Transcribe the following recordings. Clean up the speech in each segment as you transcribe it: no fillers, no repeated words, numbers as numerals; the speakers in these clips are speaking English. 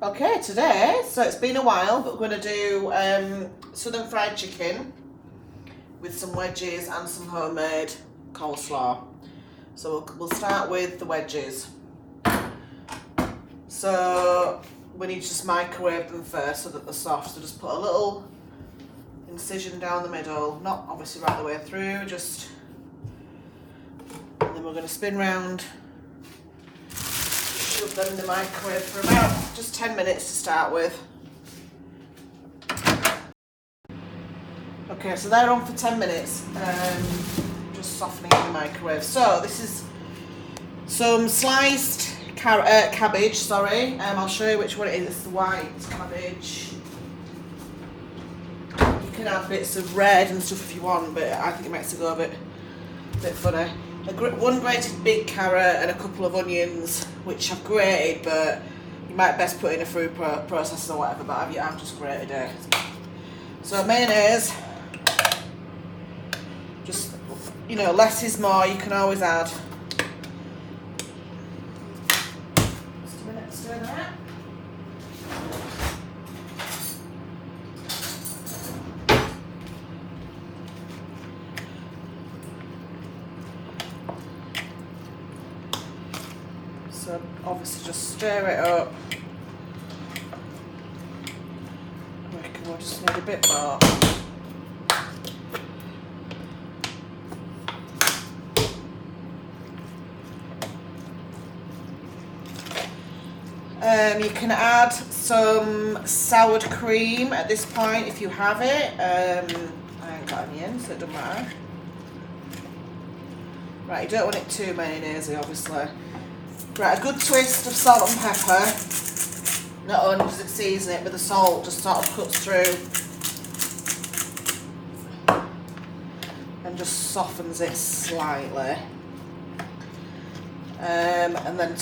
Okay, today, so it's been a while, but we're going to do southern fried chicken with some wedges and some homemade coleslaw. So we'll start with the wedges. So we need to just microwave them first so that they're soft. So just put a little incision down the middle, not obviously right the way through, just, and then we're going to spin round, shove them in the microwave for about just 10 minutes to start with. Okay, so they're on for 10 minutes, just softening in the microwave. So this is some sliced cabbage, I'll show you which one it is. It's the white cabbage. You can add bits of red and stuff if you want, but I think it makes it go a bit funny. One grated big carrot and a couple of onions, which I've grated, but you might best put in a food processor or whatever, but I've just grated it. So mayonnaise. Just, less is more, you can always add. Just a minute, stir that. So obviously just stir it up. I reckon we'll just need a bit more. You can add some sour cream at this point if you have it. I ain't got any in, so it doesn't matter. Right, you don't want it too mayonnaisey, obviously. Right, a good twist of salt and pepper. Not only does it season it, but the salt just sort of cuts through and just softens it slightly. And then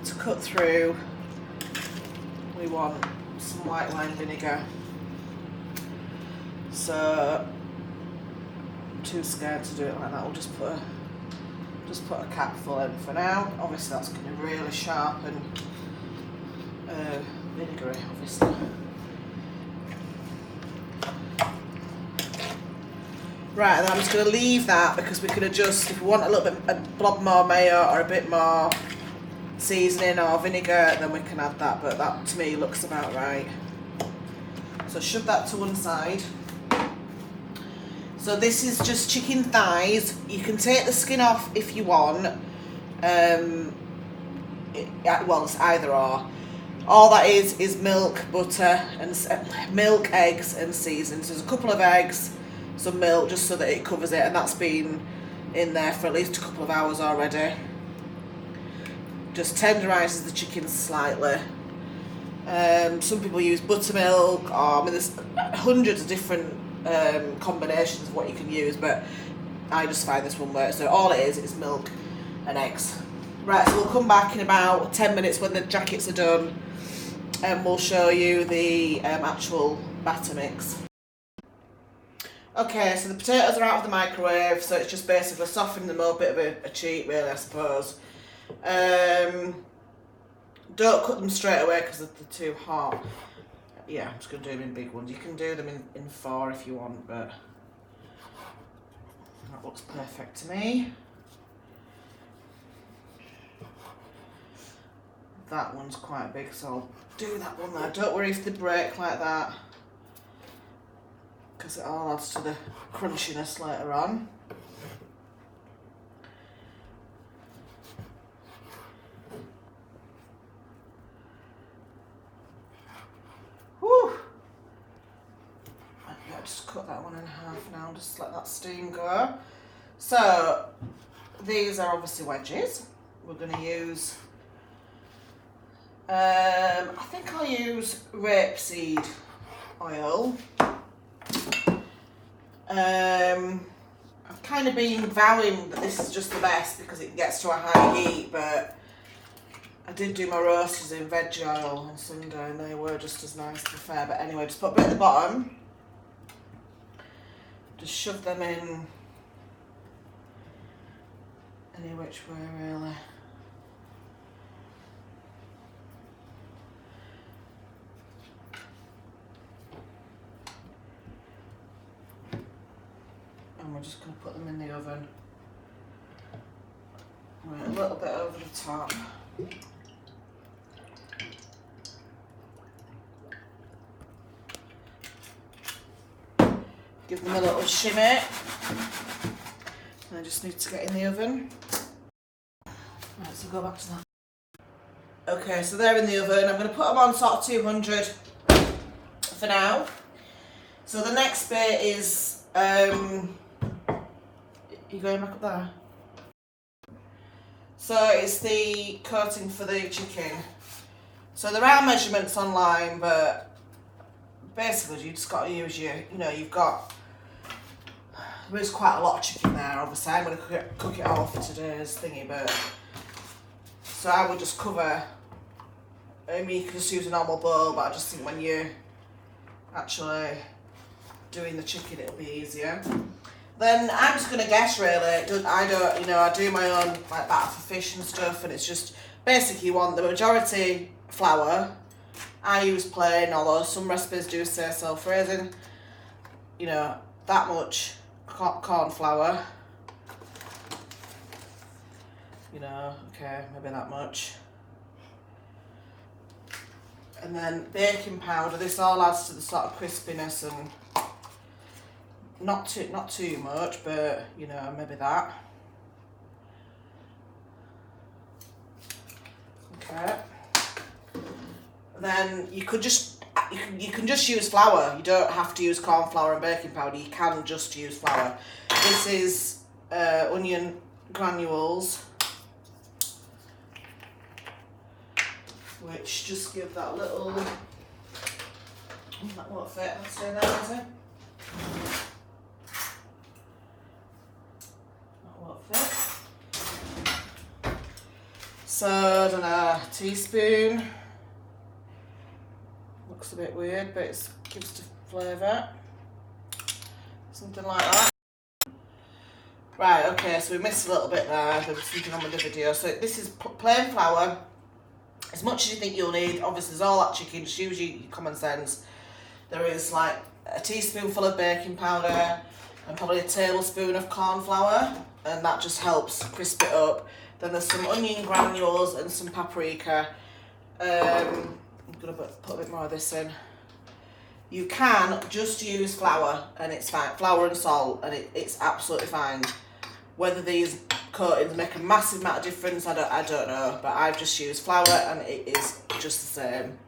to cut through, we want some white wine vinegar. So I'm too scared to do it like that. We'll just put a capful in for now. Obviously that's going to really sharpen vinegary, obviously. Right, and then I'm just going to leave that because we can adjust if we want a blob more mayo or a bit more seasoning or vinegar, then we can add that, but that to me looks about right. So shove that to one side. So this is just chicken thighs. You can take the skin off if you want. Well, it's either or. All that is milk, butter, and milk, eggs, and seasoning. So there's a couple of eggs, some milk, just so that it covers it, and that's been in there for at least a couple of hours already. Just tenderises the chicken slightly. Some people use buttermilk, or there's hundreds of different combinations of what you can use, but I just find this one works. So all it is milk and eggs. Right, so we'll come back in about 10 minutes when the jackets are done, and we'll show you the actual batter mix. Okay, so the potatoes are out of the microwave, so it's just basically softening them up, a bit of a cheat really, I suppose. Don't cut them straight away because they're too hot. Yeah, I'm just going to do them in big ones. You can do them in 4 if you want, but that looks perfect to me. That one's quite big, so I'll do that one there. Don't worry if they break like that, because it all adds to the crunchiness later on. Whew. Yeah, just cut that one in half now, just let that steam go. So these are obviously wedges. We're going to use, I think I'll use rapeseed oil. I've kind of been vowing that this is just the best because it gets to a high heat, but I did do my roasters in veg oil on Sunday and they were just as nice, to be fair. But anyway, just put a bit at the bottom. Just shove them in any which way really. we're just going to put them in the oven. Right, a little bit over the top. Give them a little shimmy. I just need to get in the oven. Right, so go back to that. Okay, so they're in the oven. I'm going to put them on sort of 200 for now. So the next bit is, you going back up there? So it's the coating for the chicken. So there are measurements online, but basically you just got to use your, you've got, there is quite a lot of chicken there, obviously. I'm going to cook it all for today's thingy, but so I would just cover, I mean you can just use a normal bowl, but I just think when you're actually doing the chicken it'll be easier. Then I'm just going to guess really, I do my own like batter for fish and stuff, and it's just basically you want the majority flour. I use plain, although some recipes do say self-raising, that much corn flour. Okay, maybe that much. And then baking powder. This all adds to the sort of crispiness, and not too much, but maybe that. Okay. Then you can just use flour. You don't have to use corn flour and baking powder. You can just use flour. This is onion granules, which just give that little. That won't fit. Let's do that, is it? That won't fit. So I don't know, teaspoon. Looks a bit weird, but it gives the flavour. Something like that. Right, okay, so we missed a little bit there. There was something on with the video. So this is plain flour. As much as you think you'll need. Obviously, there's all that chicken. Just use your common sense. There is like a teaspoonful of baking powder and probably a tablespoon of corn flour, and that just helps crisp it up. Then there's some onion granules and some paprika. I'm going to put a bit more of this in. You can just use flour and it's fine. Flour and salt, and it's absolutely fine. Whether these coatings make a massive amount of difference, I don't know. But I've just used flour and it is just the same.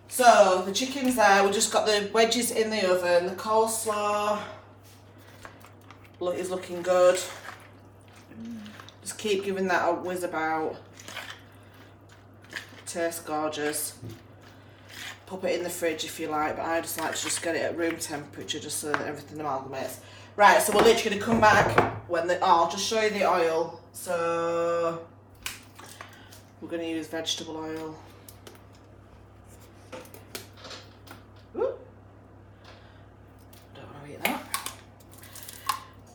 So the chicken's there. We just got the wedges in the oven. The coleslaw is looking good. Just keep giving that a whiz about. Tastes gorgeous. Pop it in the fridge if you like, but I just like to just get it at room temperature just so that everything amalgamates. Right, so we're literally going to come back when I'll just show you the oil. So we're going to use vegetable oil. Ooh. Don't want to eat that.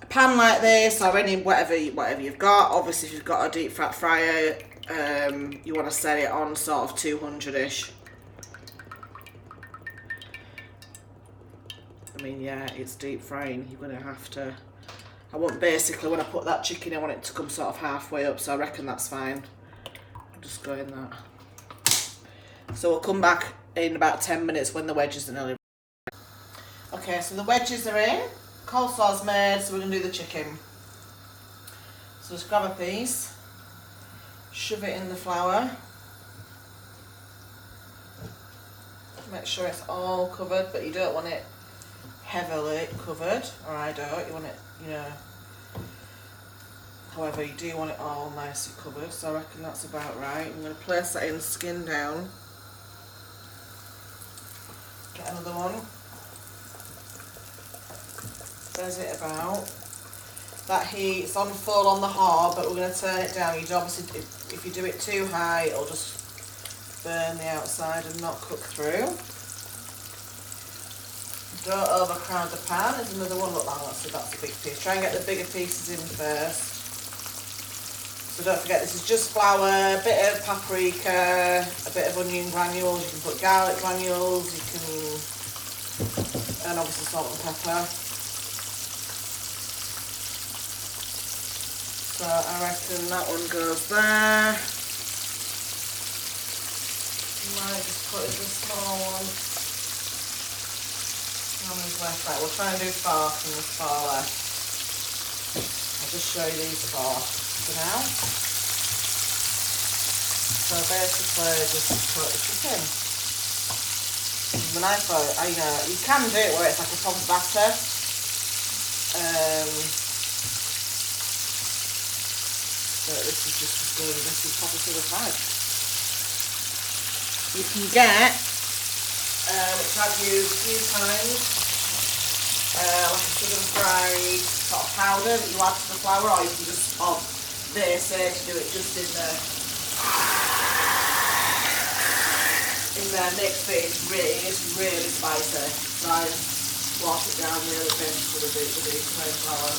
A pan like this, or any whatever you've got. Obviously, if you've got a deep fat fryer, you want to set it on sort of 200-ish. I mean, yeah, it's deep frying. You're going to have to. I want basically when I put that chicken, I want it to come sort of halfway up, so I reckon that's fine. I'll just go in that. So we'll come back in about 10 minutes when the wedges are nearly ready. Okay, so the wedges are in. Coleslaw's made, so we're going to do the chicken. So just grab a piece, shove it in the flour. Make sure it's all covered, but you don't want it heavily covered, or I don't. You want it, however, you do want it all nicely covered, so I reckon that's about right. I'm going to place that in, skin down. Get another one. There's it about. That heat's on full on the hob, but we're going to turn it down. You'd obviously, if you do it too high, it'll just burn the outside and not cook through. Don't overcrowd the pan. There's another one. Look, that's a big piece. Try and get the bigger pieces in first. So don't forget, this is just flour, a bit of paprika, a bit of onion granules. You can put garlic granules. You can, and obviously salt and pepper. So I reckon that one goes there. Might just put it in the small one. How many's left? Right, we'll try and do 4 from the 4 left. I'll just show you these 4 for now. So basically just put the chicken. When I thought, you know, you can do it where it's like a pomp batter. But this is just as good. This is probably to the type. You can get, which I've used a few times, like a sugar and fried sort of powder that you add to the flour, or you can just, they say to do it just in the mix, but it's really spicy. So I wash it down really thin with the plain flour.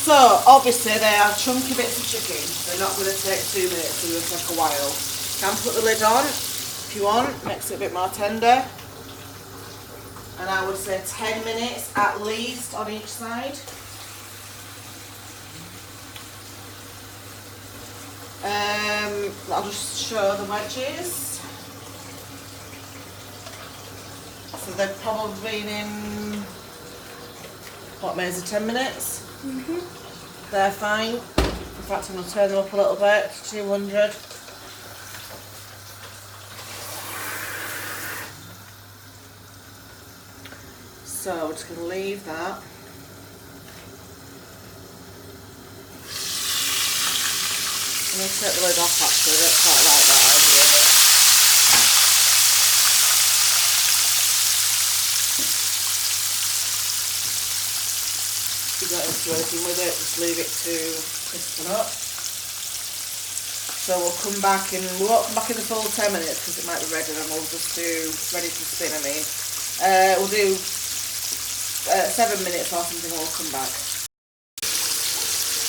So obviously they are chunky bits of chicken. They're not going to take 2 minutes, they're going to take a while. You can put the lid on if you want, makes it a bit more tender. And I would say 10 minutes at least on each side. I'll just show the wedges. So they've probably been in, what, maybe 10 minutes? They're fine. In fact, I'm going to turn them up a little bit to 200. So we're just going to leave that. I'm going to take the lid off actually, I don't quite like that idea. You don't have to do anything with it, just leave it to crispen up. So we'll come back in, we won't come back in the full 10 minutes because it might be ready, and we'll just do ready to spin, we'll do 7 minutes or something and we'll come back.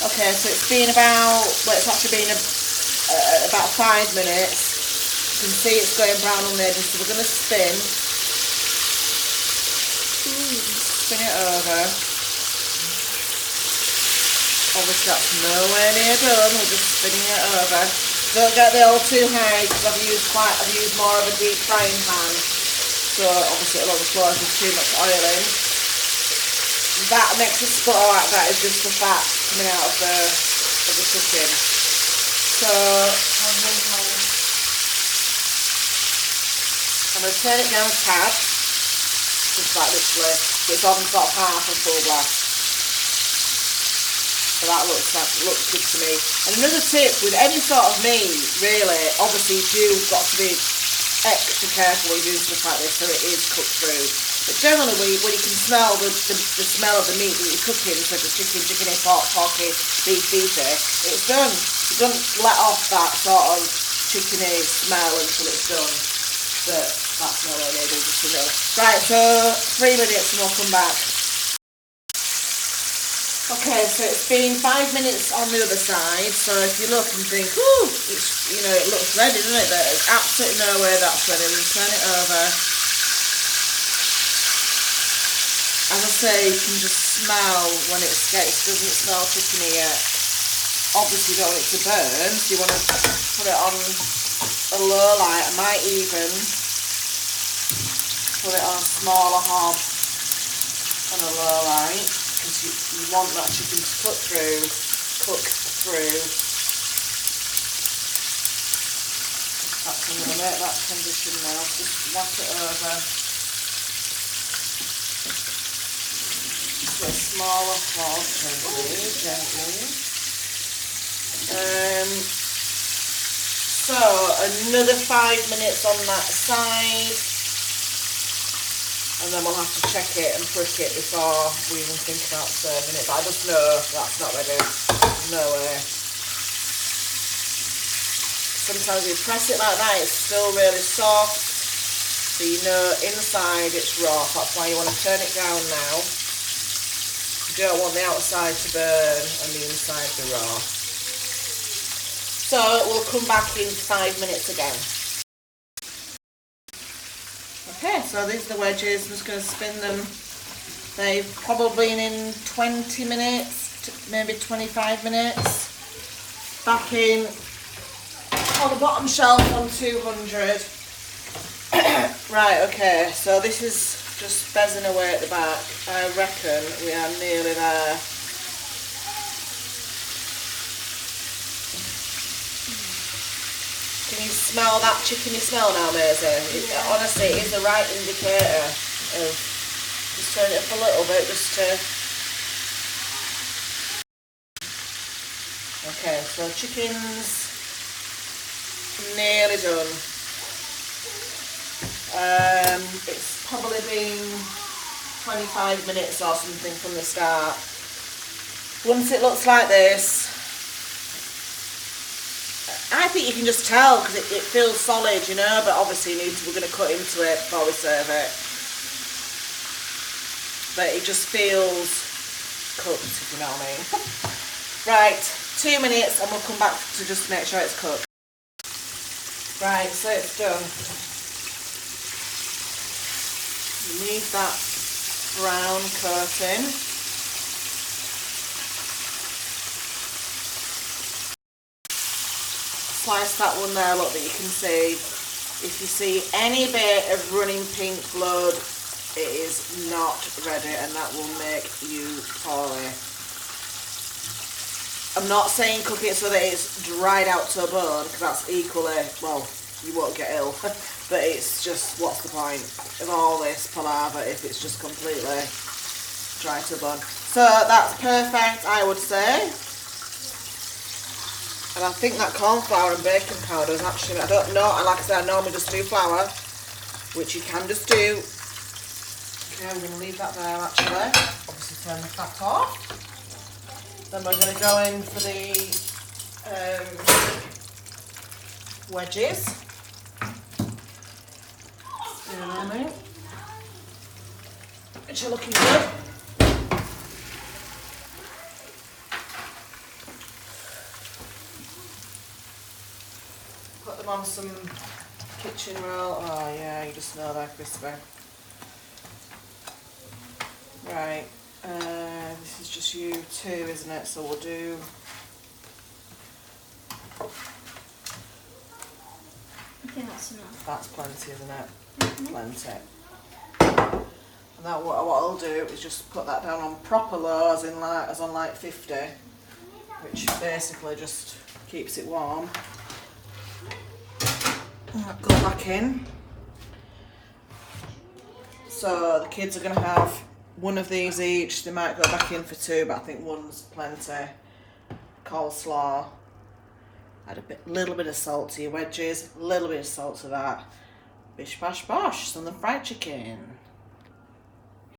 Okay, so it's been about, well, it's actually been about 5 minutes. You can see it's going brown on the edges, so we're going to spin it over. Obviously that's nowhere near done, we're just spinning it over. Don't get the oil too high because I've used more of a deep frying pan, so obviously it'll overflow if there's too much oil in. That makes a sputter like that is just the fat coming out of the chicken. So I'm going to turn it down a tad, just like literally, so it's on sort of half a full blast. So that looks good to me. And another tip with any sort of meat, really, obviously you've got to be extra careful when you do stuff like this so it is cooked through. But generally, when you can smell the smell of the meat that you're cooking, so the chicken, porky, beef, it's done. You don't let off that sort of chickeny smell until it's done. But that's nowhere near done, just to know. Right, so 3 minutes and we'll come back. Okay, so it's been 5 minutes on the other side. So if you look and think, ooh, it's, you know, it looks ready, doesn't it? There's absolutely no way that's ready. We'll turn it over. As I say, you can just smell when it doesn't smell chickeny yet. Obviously you don't want it to burn, so you want to put it on a low light. I might even put it on a smaller hob on a low light, because you want that chicken to cook through. That's I'm going to make that transition now, just whack it over. A smaller hob, gently. So another 5 minutes on that side, and then we'll have to check it and prick it before we even think about serving it. But I just know that's not ready. No way. Sometimes you press it like that, it's still really soft, so you know inside it's raw. That's why you want to turn it down now. You don't want the outside to burn and the inside be raw. So we'll come back in 5 minutes again. Okay, so these are the wedges. I'm just going to spin them They've probably been in 20 minutes, maybe 25 minutes. Back in on the bottom shelf on 200. Right, okay, so this is just bezzing away at the back. I reckon we are nearly there. Can you smell that chickeny smell now, Maisie? Yeah. Honestly, it is the right indicator of just turn it up a little bit just to... Okay, so chicken's nearly done. It's probably been 25 minutes or something from the start. Once it looks like this, I think you can just tell because it feels solid, you know, but obviously we're going to cut into it before we serve it. But it just feels cooked, if you know what I mean. Right, 2 minutes and we'll come back to just make sure it's cooked. Right, so it's done. You need that brown coating. Slice that one there, look, that you can see. If you see any bit of running pink blood, it is not ready and that will make you poorly. I'm not saying cook it so that it's dried out to a bone, because that's equally, well, you won't get ill, but it's just, what's the point of all this palaver if it's just completely dry to a bone. So that's perfect, I would say. And I think that corn flour and baking powder is actually, I don't know, like I said, I normally just do flour, which you can just do. Okay, I'm going to leave that there actually. Obviously turn the fat off. Then we're going to go in for the wedges. Which are looking good. Put them on some kitchen roll. Oh yeah, you just know they're crispy. Right, this is just you two, isn't it? So we'll do... I think that's enough. That's plenty, isn't it? Mm-hmm. Plenty. And that what I'll do is just put that down on proper low, as on like 50, which basically just keeps it warm. Go back in. So the kids are going to have one of these each. They might go back in for two, but I think one's plenty. Coleslaw. Add a little bit of salt to your wedges, a little bit of salt to that. Bish bash bosh, some of the fried chicken.